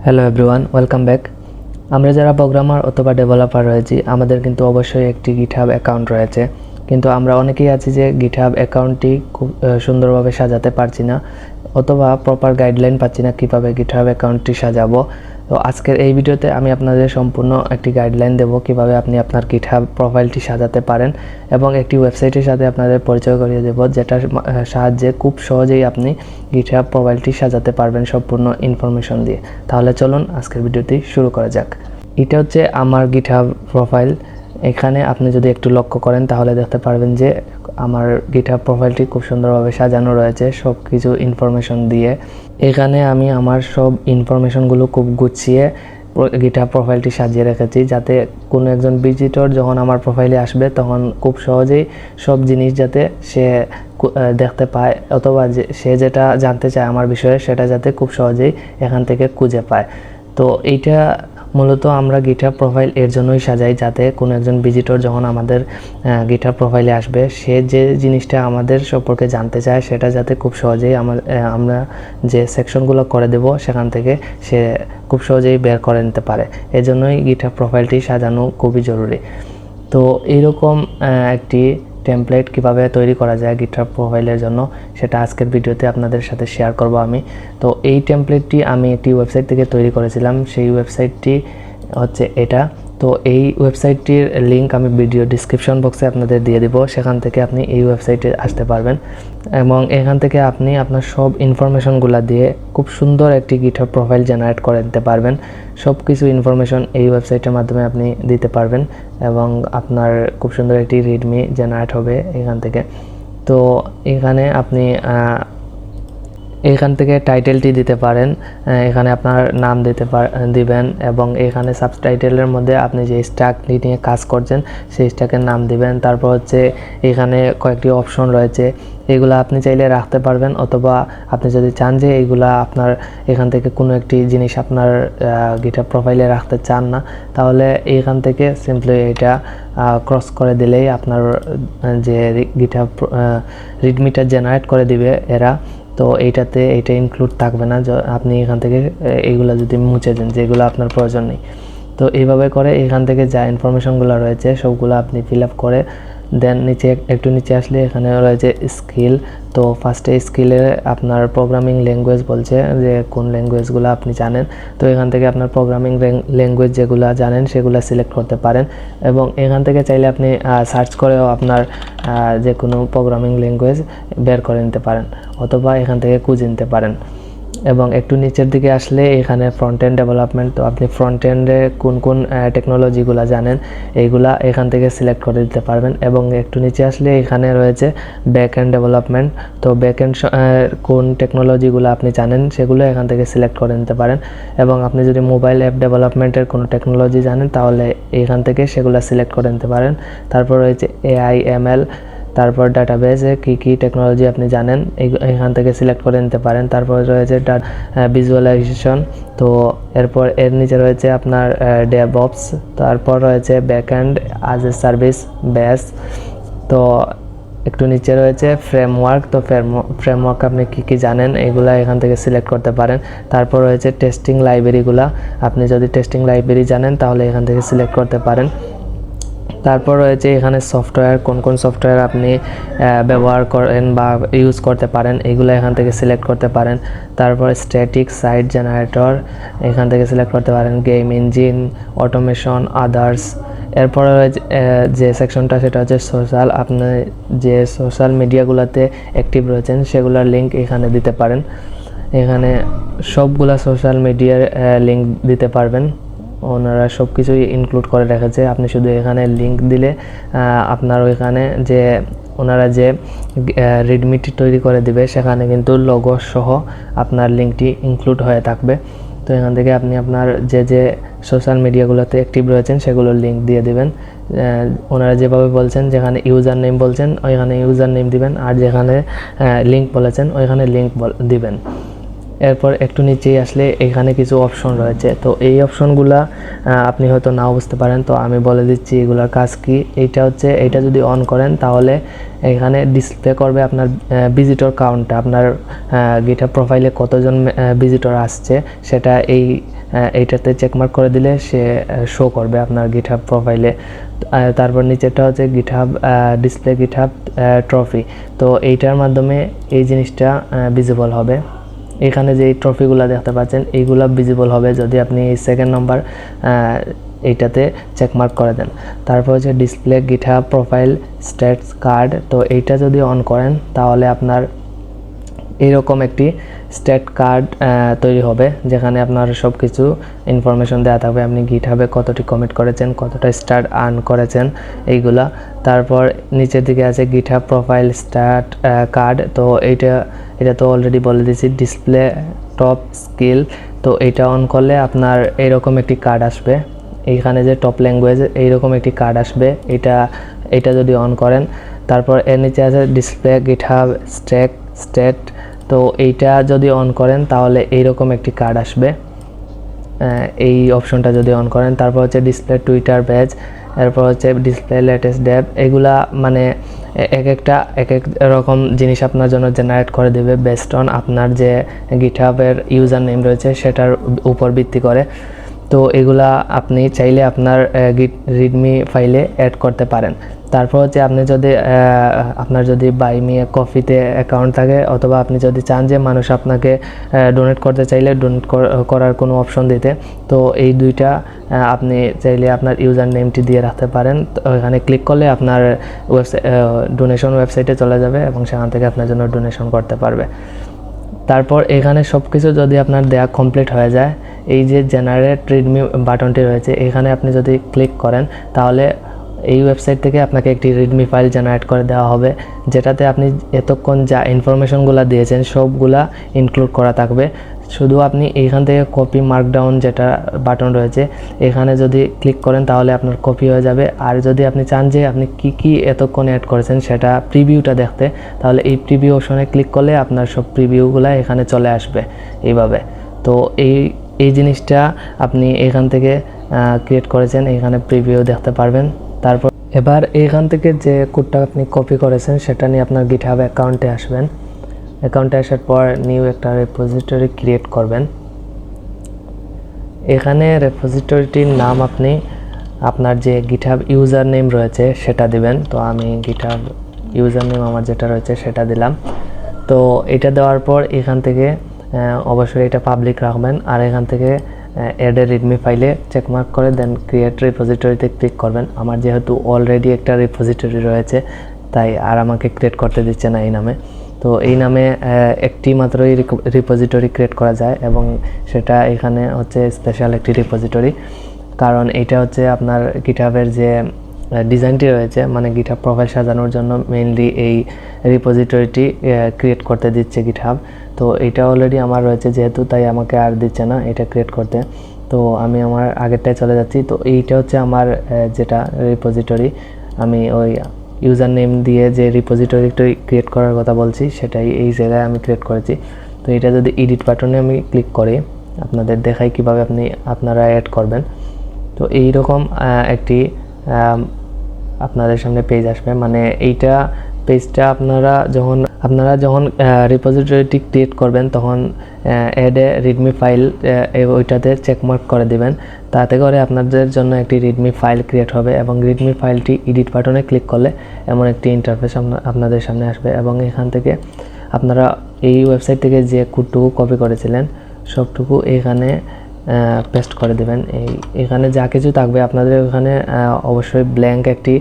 Hello everyone, welcome back. আমরা যারা programmer অথবা ডেভেলপার রয়েছি, আমাদের কিন্তু অবশ্যই একটি GitHub অ্যাকাউন্ট রয়েছে, কিন্তু আমরা অনেকেই আছি যে GitHub অ্যাকাউন্টটি খুব সুন্দরভাবে সাজাতে পারছি না অথবা প্রপার গাইডলাইন পাচ্ছি না কীভাবে GitHub অ্যাকাউন্টটি সাজাবো। তো আজকের এই ভিডিওতে আমি আপনাদের সম্পূর্ণ একটি গাইডলাইন দেবো কীভাবে আপনি আপনার GitHub প্রোফাইলটি সাজাতে পারেন এবং একটি ওয়েবসাইটের সাথে আপনাদের পরিচয় করিয়ে দেবো, যেটার সাহায্যে খুব সহজেই আপনি GitHub প্রোফাইলটি সাজাতে পারবেন সম্পূর্ণ ইনফরমেশন দিয়ে। তাহলে চলুন আজকের ভিডিওটি শুরু করা যাক। এটা হচ্ছে আমার GitHub প্রোফাইল। এখানে আপনি যদি একটু লক্ষ্য করেন তাহলে দেখতে পারবেন যে আমার GitHub প্রোফাইলটি খুব সুন্দরভাবে সাজানো রয়েছে সব কিছু ইনফরমেশন দিয়ে। এখানে আমি আমার সব ইনফরমেশনগুলো খুব গুছিয়ে GitHub প্রোফাইলটি সাজিয়ে রেখেছি, যাতে কোনো একজন ভিজিটর যখন আমার প্রোফাইলে আসবে তখন খুব সহজেই সব জিনিস যাতে সে দেখতে পায় অথবা সে যেটা জানতে চায় আমার বিষয়ে সেটা যাতে খুব সহজেই এখান থেকে খুঁজে পায়। তো এইটা মূলত আমরা GitHub প্রোফাইল এর জন্যই সাজাই, যাতে কোনো একজন ভিজিটর যখন আমাদের GitHub প্রোফাইলে আসবে সে যে জিনিসটা আমাদের সম্পর্কে জানতে চায় সেটা যাতে খুব সহজেই আমরা যে সেকশনগুলো করে দেব সেখান থেকে সে খুব সহজেই বের করে নিতে পারে। এজন্যই GitHub প্রোফাইলটি সাজানো খুবই জরুরি। তো এইরকম একটি টেমপ্লেট কিভাবে তৈরি করা যায় GitHub প্রোফাইলের জন্য সেটা আজকের ভিডিওতে আপনাদের সাথে শেয়ার করব আমি। তো এই টেমপ্লেটটি আমি একটি ওয়েবসাইট থেকে তৈরি করেছিলাম, সেই ওয়েবসাইটটি হচ্ছে এটা। তো এই ওয়েবসাইটটির লিঙ্ক আমি ভিডিও ডিসক্রিপশন বক্সে আপনাদের দিয়ে দিব, সেখান থেকে আপনি এই ওয়েবসাইটে আসতে পারবেন এবং এখান থেকে আপনি আপনার সব ইনফরমেশনগুলো দিয়ে খুব সুন্দর একটি GitHub প্রোফাইল জেনারেট করে দিতে পারবেন। সব কিছু ইনফরমেশন এই ওয়েবসাইটের মাধ্যমে আপনি দিতে পারবেন এবং আপনার খুব সুন্দর একটি রিডমি জেনারেট হবে এখান থেকে। তো এখানে আপনি এখান থেকে টাইটেলটি দিতে পারেন, এখানে আপনার নাম দিবেন এবং এখানে সাবটাইটেলের মধ্যে আপনি যে স্ট্যাকটি নিয়ে কাজ করছেন সেই স্ট্যাকের নাম দিবেন। তারপর হচ্ছে এখানে কয়েকটি অপশন রয়েছে, এগুলা আপনি চাইলে রাখতে পারবেন অথবা আপনি যদি চান যে এইগুলা আপনার এখান থেকে কোনো একটি জিনিস আপনার GitHub প্রোফাইলে রাখতে চান না, তাহলে এইখান থেকে সিম্পলি এটা ক্রস করে দিলেই আপনার যে GitHub রিডমিটা জেনারেট করে দিবে এরা, তো এইটা ইনক্লুড থাকবে না। আপনি এখান থেকে এইগুলো যদি মুছে দেন যেগুলো আপনার প্রয়োজন নেই, তো এইভাবে করে এখান থেকে যা ইনফরমেশনগুলো রয়েছে সবগুলো আপনি ফিল আপ করে দেন একটু নিচে আসলে এখানে রয়েছে স্কিল। তো ফার্স্টে স্কিলে আপনার প্রোগ্রামিং ল্যাঙ্গুয়েজ বলছে যে কোন ল্যাঙ্গুয়েজগুলো আপনি জানেন, তো এখান থেকে আপনার প্রোগ্রামিং ল্যাঙ্গুয়েজ যেগুলো জানেন সেগুলো সিলেক্ট করতে পারেন এবং এখান থেকে চাইলে আপনি সার্চ করেও আপনার যে কোনো প্রোগ্রামিং ল্যাঙ্গুয়েজ বের করে নিতে পারেন অথবা এখান থেকে খুঁজে নিতে পারেন। এবং একটু নিচের দিকে আসলে এখানে ফ্রন্ট এন্ড ডেভেলপমেন্ট, তো আপনি ফ্রন্ট এন্ডে কোন টেকনোলজিগুলো জানেন এইগুলা এখান থেকে সিলেক্ট করে দিতে পারবেন এবং একটু নিচে আসলে এখানে রয়েছে ব্যাক এন্ড ডেভেলপমেন্ট, তো ব্যাক এন্ড কোন টেকনোলজিগুলো আপনি জানেন সেগুলো এখান থেকে সিলেক্ট করে নিতে পারেন এবং আপনি যদি মোবাইল অ্যাপ ডেভেলপমেন্টের কোনো টেকনোলজি জানেন তাহলে এখান থেকে সেগুলো সিলেক্ট করে নিতে পারেন। তারপর রয়েছে AI ML, তারপর ডাটাবেসে কী টেকনোলজি আপনি জানেন এখান থেকে সিলেক্ট করে নিতে পারেন। তারপর রয়েছে ভিজুয়ালাইজেশন, তো এরপর এর নিচে রয়েছে আপনার ডেভঅপস, তারপর রয়েছে backend as a service base, তো একটু নিচে রয়েছে ফ্রেমওয়ার্ক, তো ফ্রেমওয়ার্ক আপনি কী জানেন এগুলা এখান থেকে সিলেক্ট করতে পারেন। তারপর রয়েছে টেস্টিং লাইব্রেরিগুলা, আপনি যদি টেস্টিং লাইব্রেরি জানেন তাহলে এখান থেকে সিলেক্ট করতে পারেন। তারপর রয়েছে এখানে সফটওয়্যার, কোন সফটওয়্যার আপনি ব্যবহার করেন বা ইউজ করতে পারেন এইগুলো এখান থেকে সিলেক্ট করতে পারেন। তারপর স্ট্যাটিক সাইট জেনারেটর এখান থেকে সিলেক্ট করতে পারেন, গেম ইঞ্জিন, অটোমেশন, আদার্স। এরপরে রয়েছে যে সেকশনটা সেটা হচ্ছে সোশ্যাল, আপনি যে সোশ্যাল মিডিয়াগুলোতে অ্যাক্টিভ রয়েছেন সেগুলোর লিঙ্ক এখানে দিতে পারেন। এখানে সবগুলা সোশ্যাল মিডিয়ার লিঙ্ক দিতে পারবেন, ওনারা সব কিছুই ইনক্লুড করে রেখেছে। আপনি শুধু এখানে লিঙ্ক দিলে আপনার ওইখানে যে ওনারা যে রিডমিটি তৈরি করে দিবে সেখানে কিন্তু লোগো সহ আপনার লিঙ্কটি ইনক্লুড হয়ে থাকবে। তো এখান থেকে আপনি আপনার যে সোশ্যাল মিডিয়াগুলোতে অ্যাক্টিভ রয়েছেন সেগুলোর লিঙ্ক দিয়ে দিবেন। ওনারা যেভাবে বলছেন, যেখানে ইউজার নেম বলছেন ওইখানে ইউজার নেম দিবেন আর যেখানে লিঙ্ক বলেছেন ওইখানে লিঙ্ক দিবেন। এরপর একটু নিচেই আসলে এখানে কিছু অপশন রয়েছে, তো এই অপশনগুলা আপনি হয়তো নাও বুঝতে পারেন, তো আমি বলে দিচ্ছি এগুলোর কাজ কি। এইটা যদি অন করেন তাহলে এখানে ডিসপ্লে করবে আপনার ভিজিটর কাউন্টটা, আপনার GitHub প্রোফাইলে কতজন ভিজিটর আসছে সেটা এই এইটাতে চেকমার্ক করে দিলে সে শো করবে আপনার GitHub প্রোফাইলে। তারপর নিচেরটা হচ্ছে GitHub ডিসপ্লে GitHub ট্রফি। তো এইটার মাধ্যমে এই জিনিসটা ভিজিবল হবে। এখানে যে ট্রফিগুলো দেখতে পাচ্ছেন এইগুলো ভিজিবল হবে যদি আপনি এই সেকেন্ড নাম্বার এইটাতে চেকমার্ক করে দেন। তারপর হচ্ছে display GitHub profile status card. তো এইটা যদি অন করেন তাহলে আপনার এইরকম একটি স্ট্যাট কার্ড তৈরি হবে, যেখানে আপনার সব কিছু ইনফরমেশন দেওয়া থাকবে। আপনি GitHub-এ কতটি কমিট করেছেন, কতটা স্টার আর্ন করেছেন, এইগুলা। তারপর নিচের দিকে আছে GitHub প্রোফাইল স্টার্ট কার্ড। তো এটা তো অলরেডি বলে দিয়েছি, ডিসপ্লে টপ স্কিল। তো এটা অন করলে আপনার এইরকম একটি কার্ড আসবে। এইখানে যে টপ ল্যাঙ্গুয়েজ এইরকম একটি কার্ড আসবে, এটা যদি অন করেন। তারপর এর নিচে আছে ডিসপ্লে GitHub স্টেট। তো এইটা যদি অন করেন তাহলে এইরকম একটি কার্ড আসবে, এই অপশনটা যদি অন করেন। তারপর হচ্ছে ডিসপ্লে টুইটার ব্যাজ, এরপর হচ্ছে ডিসপ্লে লেটেস্ট ডেভ। এগুলা মানে এক এক রকম জিনিস আপনার জন্য জেনারেট করে দেবে বেসড অন আপনার যে GitHub-এর ইউজার নেম রয়েছে সেটার উপর ভিত্তি করে। তো এগুলা আপনি চাইলে আপনার রিডমি ফাইলে অ্যাড করতে পারেন। তারপর হচ্ছে আপনি যদি আপনার যদি বাই মি এ কফিতে অ্যাকাউন্ট থাকে, অথবা আপনি যদি চান যে মানুষ আপনাকে ডোনেট করতে চাইলে ডোনেট করার কোনো অপশন দিতে, তো এই দুইটা আপনি চাইলে আপনার ইউজার নেমটি দিয়ে রাখতে পারেন। তো এখানে ক্লিক করলে আপনার ডোনেশন ওয়েবসাইটে চলে যাবে এবং সেখান থেকে আপনার জন্য ডোনেশন করতে পারবে। তারপর এখানে সব কিছু যদি আপনার দেয়া কমপ্লিট হয়ে যায়, এই যে জেনারেট রিডমি বাটনটি রয়েছে এখানে আপনি যদি ক্লিক করেন তাহলে এই ওয়েবসাইট থেকে আপনাকে একটি রিডমি ফাইল জেনারেট করে দেওয়া হবে, যেটাতে আপনি এতক্ষণ যা ইনফরমেশনগুলো দিয়েছেন সবগুলা ইনক্লুড করা থাকবে। শুধু আপনি এইখান থেকে কপি মার্কডাউন যেটা বাটন রয়েছে এখানে যদি ক্লিক করেন তাহলে আপনার কপি হয়ে যাবে। আর যদি আপনি চান যে আপনি কি এতক্ষণ অ্যাড করেছেন সেটা প্রিভিউটা দেখতে, তাহলে এই প্রিভিউ অপশনে ক্লিক করলে আপনার সব প্রিভিউগুলো এখানে চলে আসবে এইভাবে। তো এই জিনিসটা আপনি এখান থেকে ক্রিয়েট করেছেন, এখানে প্রিভিউ দেখতে পারবেন। তারপর এবার এখান থেকে যে কোডটা আপনি কপি করেছেন সেটা নিয়ে আপনার GitHub অ্যাকাউন্টে আসবেন। অ্যাকাউন্টে আসার পর নিউ একটা রেপোজিটরি ক্রিয়েট করবেন। এখানে রেপোজিটরিটির নাম আপনি আপনার যে GitHub ইউজার নেম রয়েছে সেটা দিবেন। তো আমি GitHub ইউজার নেম আমার যেটা রয়েছে সেটা দিলাম। তো এটা দেওয়ার পর এখান থেকে অবশ্যই এটা পাবলিক রাখবেন। আর এখান থেকে অ্যাড এ রিডমি ফাইলে চেকমার্ক করে দেন ক্রিয়েট রিপোজিটরিতে ক্লিক করবেন। আমার যেহেতু অলরেডি একটা রিপোজিটরি রয়েছে তাই আর আমাকে ক্রিয়েট করতে দিচ্ছে না এই নামে। তো এই নামে একটি মাত্রই রিপোজিটরি ক্রিয়েট করা যায় এবং সেটা এখানে হচ্ছে স্পেশাল একটি রিপোজিটরি, কারণ এইটা হচ্ছে আপনার GitHub-এর যে ডিজাইনটি রয়েছে, মানে GitHub প্রোফাইল সাজানোর জন্য মেইনলি এই রিপোজিটরিটি ক্রিয়েট করতে দিচ্ছে GitHub। তো এটা অলরেডি আমার রয়েছে যেহেতু, তাই আমাকে আর দিচ্ছে না এটা ক্রিয়েট করতে। তো আমি আমার আগেরটায় চলে যাচ্ছি। তো এইটা হচ্ছে আমার যেটা রিপোজিটরি, আমি ওই ইউজার নেম দিয়ে যে রিপোজিটরিটি ক্রিয়েট করার কথা বলছি সেটাই এই জায়গায় আমি ক্রিয়েট করেছি। তো এটা যদি এডিট বাটনে আমি ক্লিক করি আপনাদের দেখাই কিভাবে আপনারা অ্যাড করবেন। তো এইরকম একটি আপনাদের সামনে পেজ আসবে, মানে এইটা পেজটা আপনারা যখন রিপোজিটরিটি ক্রিয়েট করবেন তখন অ্যাড এ রিডমি ফাইল ওইটাতে চেকমার্ক করে দিবেন। তাতে করে আপনাদের জন্য একটি রিডমি ফাইল ক্রিয়েট হবে এবং রিডমি ফাইলটি এডিট বাটনে ক্লিক করলে এমন একটি ইন্টারফেস আপনাদের সামনে আসবে এবং এখান থেকে আপনারা এই ওয়েবসাইট থেকে যে কোডটুকু কপি করেছিলেন সবটুকু এখানে পেস্ট করে দেবেন। এখানে যা কিছু থাকবে আপনাদের ওখানে অবশ্যই ব্ল্যাঙ্ক একটি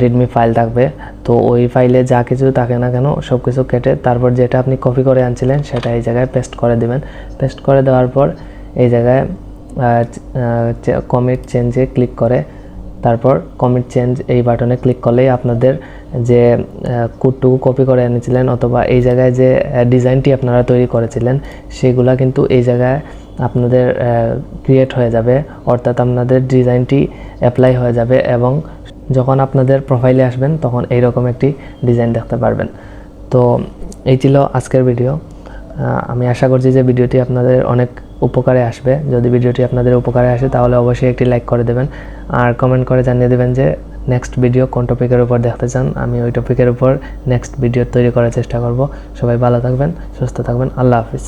রিডমি ফাইল থাকবে। তো ওই ফাইলে যা কিছু থাকে না কেন সব কিছু কেটে তারপর যেটা আপনি কপি করে আনছিলেন সেটা এই জায়গায় পেস্ট করে দেবেন। পেস্ট করে দেওয়ার পর এই জায়গায় কমিট চেঞ্জে ক্লিক করে তারপর কমিট চেঞ্জ এই বাটনে ক্লিক করলেই আপনাদের যে কোডটুকু কপি করে এনেছিলেন অথবা এই জায়গায় যে ডিজাইনটি আপনারা তৈরি করেছিলেন সেগুলা কিন্তু এই জায়গায় আপনাদের ক্রিয়েট হয়ে যাবে, অর্থাৎ আপনাদের ডিজাইনটি অ্যাপ্লাই হয়ে যাবে এবং যখন আপনাদের প্রোফাইলে আসবেন তখন এইরকম একটি ডিজাইন দেখতে পারবেন। তো এই ছিল আজকের ভিডিও। আমি আশা করছি যে ভিডিওটি আপনাদের অনেক উপকারে আসবে। যদি ভিডিওটি আপনাদের উপকারে আসে তাহলে অবশ্যই একটি লাইক করে দেবেন আর কমেন্ট করে জানিয়ে দেবেন যে নেক্সট ভিডিও কোন টপিকের উপর দেখতে চান। আমি ওই টপিকের উপর নেক্সট ভিডিও তৈরি করার চেষ্টা করব। সবাই ভালো থাকবেন, সুস্থ থাকবেন। আল্লাহ হাফিজ।